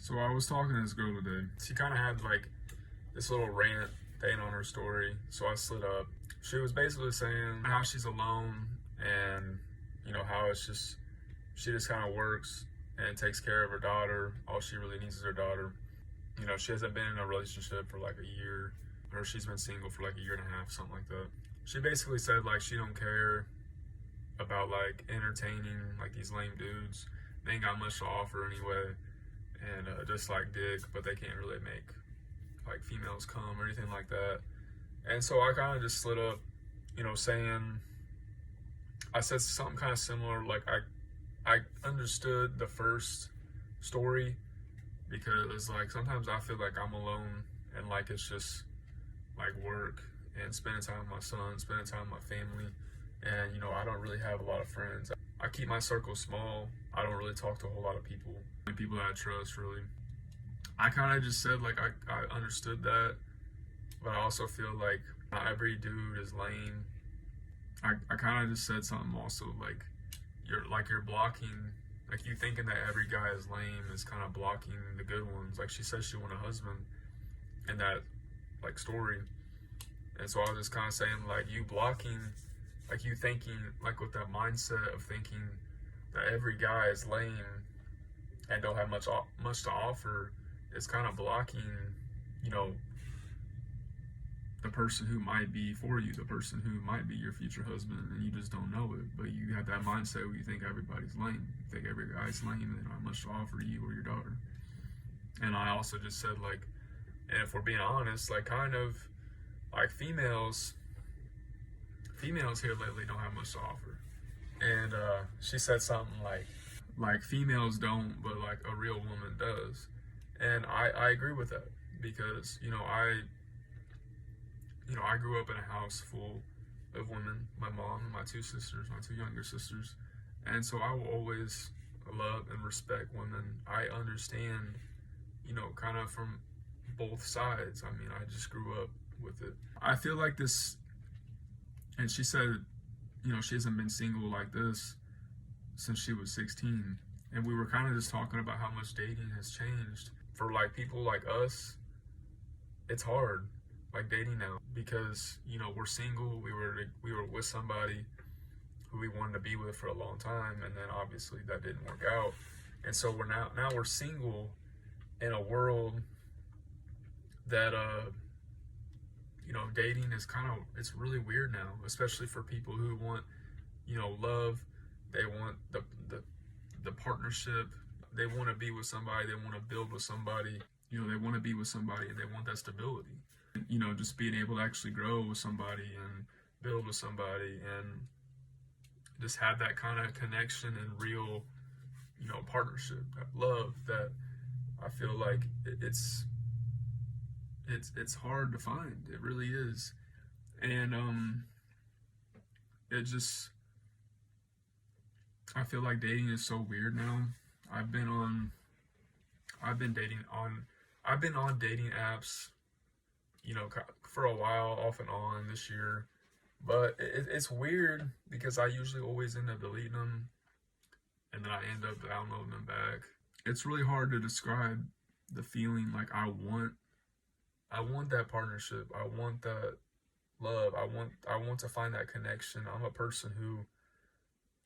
So I was talking to this girl today. She kind of had like this little rant thing on her story. So I slid up. She was basically saying how she's alone and, how it's just, she just kind of works and takes care of her daughter. All she really needs is her daughter. She hasn't been in a relationship for like a year, or she's been single for like a year and a half, something like that. She basically said like she don't care about like entertaining like these lame dudes. They ain't got much to offer anyway, and just like dick, but they can't really make like females come or anything like that. And so I kind of just slid up, saying, I said something kind of similar. Like I understood the first story because like sometimes I feel like I'm alone and like it's just like work and spending time with my son, spending time with my family. And I don't really have a lot of friends. I keep my circle small. I don't really talk to a whole lot of people that I trust, really. I kind of just said like I understood that, but I also feel like not every dude is lame. I kind of just said something also like you're blocking, like you thinking that every guy is lame is kind of blocking the good ones. Like she says she want a husband in that like story, and so I was just kind of saying like you blocking, like you thinking like with that mindset of thinking that every guy is lame and don't have much to offer is kind of blocking, the person who might be for you, the person who might be your future husband, and you just don't know it. But you have that mindset where you think everybody's lame. You think every guy's lame and they don't have much to offer you or your daughter. And I also just said like, and if we're being honest, like kind of like females here lately don't have much to offer. And she said something like females don't, but like a real woman does. And I agree with that because, I grew up in a house full of women, my mom and my two sisters, my two younger sisters. And so I will always love and respect women. I understand, kind of from both sides. I mean, I just grew up with it. I feel like this, and she said, she hasn't been single like this since she was 16. And we were kind of just talking about how much dating has changed. For like people like us, it's hard, like dating now, because we're single. We were with somebody who we wanted to be with for a long time, and then obviously that didn't work out. And so we're single in a world that dating is it's really weird now, especially for people who want love. They want the partnership. They want to be with somebody. They want to build with somebody. They want to be with somebody, and they want that stability. Just being able to actually grow with somebody and build with somebody and just have that kind of connection and real, partnership, that love that I feel like it's hard to find. It really is. And I feel like dating is so weird now. I've been on dating apps, for a while, off and on this year. But it's weird because I usually always end up deleting them, and then I end up downloading them back. It's really hard to describe the feeling. Like I want that partnership. I want that love. I want to find that connection. I'm a person who,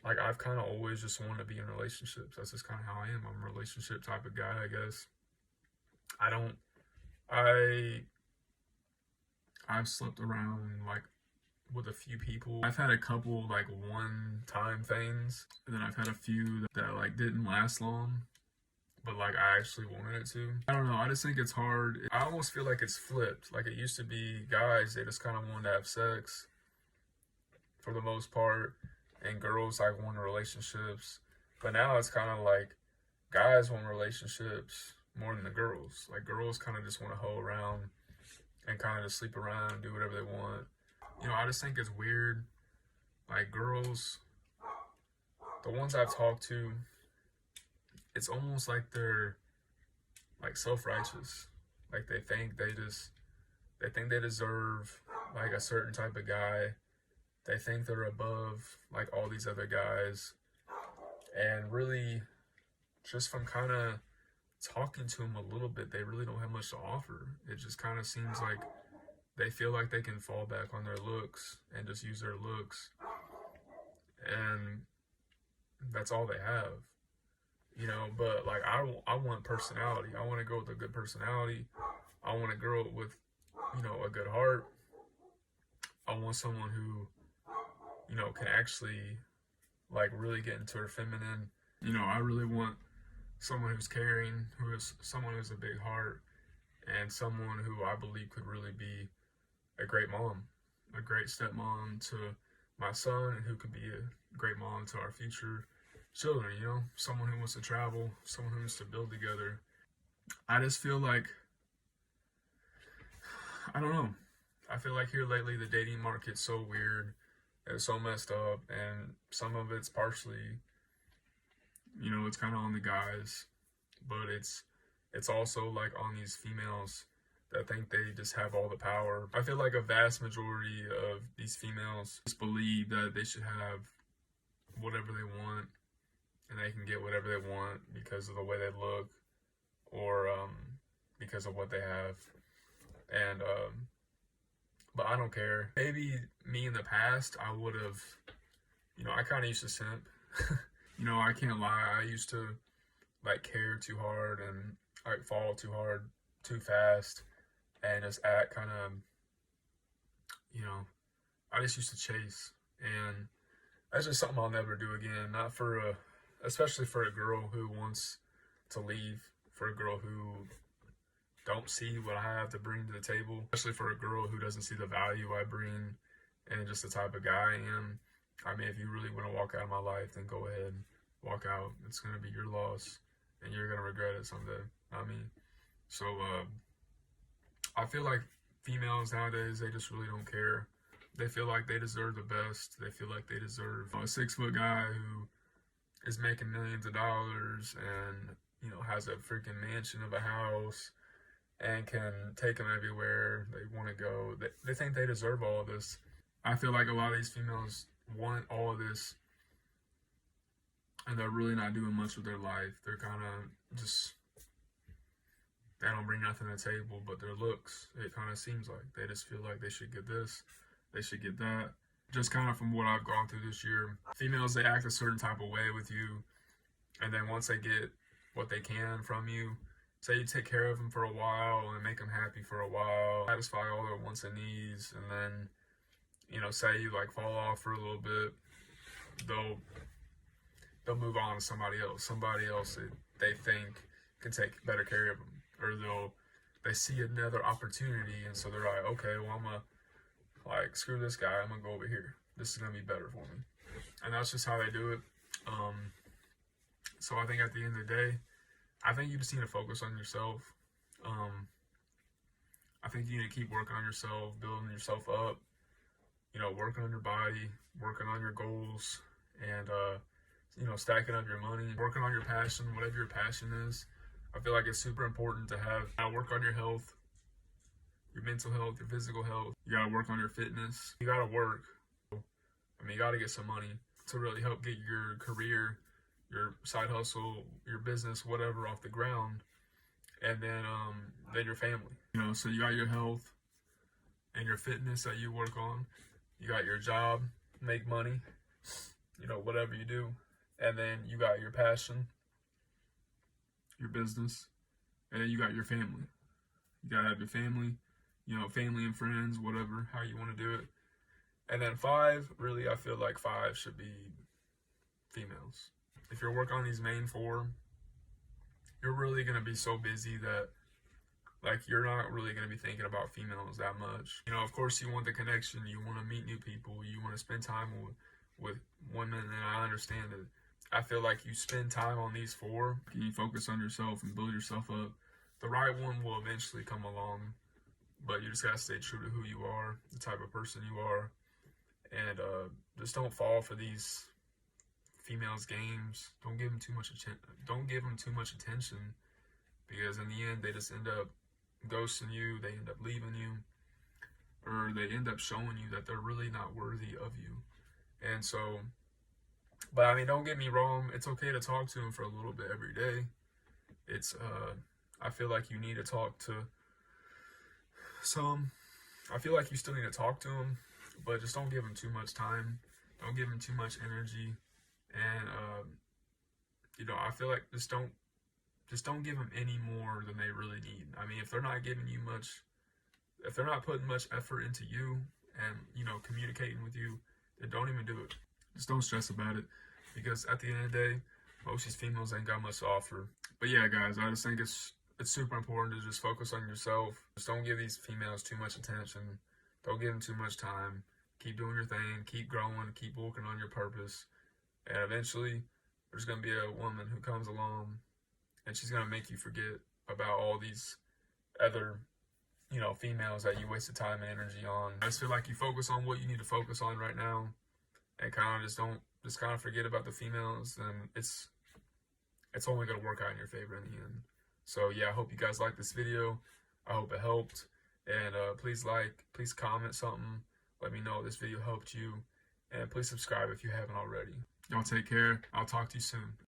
like, I've kind of always just wanted to be in relationships. That's just kind of how I am. I'm a relationship type of guy, I guess. I've slept around like with a few people. I've had a couple like one-time things, and then I've had a few that like didn't last long, but like I actually wanted it to. I don't know. I just think it's hard. I almost feel like it's flipped. Like it used to be guys, they just kind of wanted to have sex for the most part, and girls like wanted relationships. But now it's kind of like guys want relationships more than the girls. Like girls kind of just want to hoe around and kind of just sleep around and do whatever they want. I just think it's weird. Like girls, the ones I've talked to, it's almost like they're like self-righteous. Like they think they deserve like a certain type of guy. They think they're above like all these other guys. And really, just from kind of talking to them a little bit, they really don't have much to offer. It just kind of seems like they feel like they can fall back on their looks and just use their looks, and that's all they have, you know. But like I want personality. I want to go with a good personality. I want a girl with, you know, a good heart. I want someone who, you know, can actually like really get into her feminine. You know, I really want someone who's caring, who is someone who's a big heart, and someone who I believe could really be a great mom, a great stepmom to my son, and who could be a great mom to our future children, you know, someone who wants to travel, someone who wants to build together. I just feel like, I don't know, I feel like here lately the dating market's so weird, it's so messed up, and some of it's partially, you know, it's kind of on the guys, but it's also like on these females that think they just have all the power. I feel like a vast majority of these females just believe that they should have whatever they want, and they can get whatever they want because of the way they look, or because of what they have. And but I don't care. Maybe me in the past, I would have, you know, I kind of used to simp. You know, I can't lie. I used to like care too hard and like fall too hard, too fast, and just act kind of, you know, I just used to chase, and that's just something I'll never do again. Not for especially for a girl who wants to leave, for a girl who don't see what I have to bring to the table, especially for a girl who doesn't see the value I bring and just the type of guy I am. I mean, if you really want to walk out of my life, then go ahead, walk out. It's going to be your loss, and you're going to regret it someday, not me. So, I feel like females nowadays, they just really don't care. They feel like they deserve the best. They feel like they deserve a 6-foot guy who is making millions of dollars and, you know, has a freaking mansion of a house and can take them everywhere they want to go. They think they deserve all of this. I feel like a lot of these females want all of this, and they're really not doing much with their life. They're kind of just, they don't bring nothing to the table but their looks. It kind of seems like they just feel like they should get this, they should get that. Just kind of from what I've gone through this year, females, they act a certain type of way with you, and then once they get what they can from you, say you take care of them for a while and make them happy for a while, satisfy all their wants and needs, and then, you know, say you like fall off for a little bit, they'll move on to somebody else that they think can take better care of them, or they see another opportunity, and so they're like, okay, well, I'm gonna like screw this guy, I'm gonna go over here. This is gonna be better for me, and that's just how they do it. So I think at the end of the day, I think you just need to focus on yourself. I think you need to keep working on yourself, building yourself up, you know, working on your body, working on your goals, and, you know, stacking up your money, working on your passion, whatever your passion is. I feel like it's super important to work on your health, your mental health, your physical health. You gotta work on your fitness. You gotta work. I mean, you gotta get some money to really help get your career, your side hustle, your business, whatever, off the ground. And then your family. You know, so you got your health and your fitness that you work on. You got your job, make money, you know, whatever you do. And then you got your passion, your business, and then you got your family. You gotta have your family, you know, family and friends, whatever, how you want to do it. And then 5, really, I feel like 5 should be females. If you're working on these main 4, you're really going to be so busy that, like, you're not really going to be thinking about females that much. You know, of course, you want the connection. You want to meet new people. You want to spend time with women, and I understand it. I feel like you spend time on these 4, and you focus on yourself and build yourself up. The right one will eventually come along, but you just got to stay true to who you are, the type of person you are, and just don't fall for these females' games. Don't give them too much attention, because in the end they just end up ghosting you, they end up leaving you, or they end up showing you that they're really not worthy of you. And so, but I mean, don't get me wrong, it's okay to talk to them for a little bit every day, It's I feel like you need to talk to some. I feel like you still need to talk to them, but just don't give them too much time. Don't give them too much energy, and I feel like just don't give them any more than they really need. I mean, if they're not giving you much, if they're not putting much effort into you and communicating with you, then don't even do it. Just don't stress about it, because at the end of the day, most of these females ain't got much to offer. But yeah, guys, I just think it's super important to just focus on yourself. Just don't give these females too much attention. Don't give them too much time. Keep doing your thing. Keep growing. Keep working on your purpose. And eventually, there's going to be a woman who comes along, and she's going to make you forget about all these other, females that you wasted time and energy on. I just feel like you focus on what you need to focus on right now, and kind of just kind of forget about the females, and it's only going to work out in your favor in the end. So yeah, I hope you guys liked this video. I hope it helped. And please comment something. Let me know if this video helped you. And please subscribe if you haven't already. Y'all take care. I'll talk to you soon.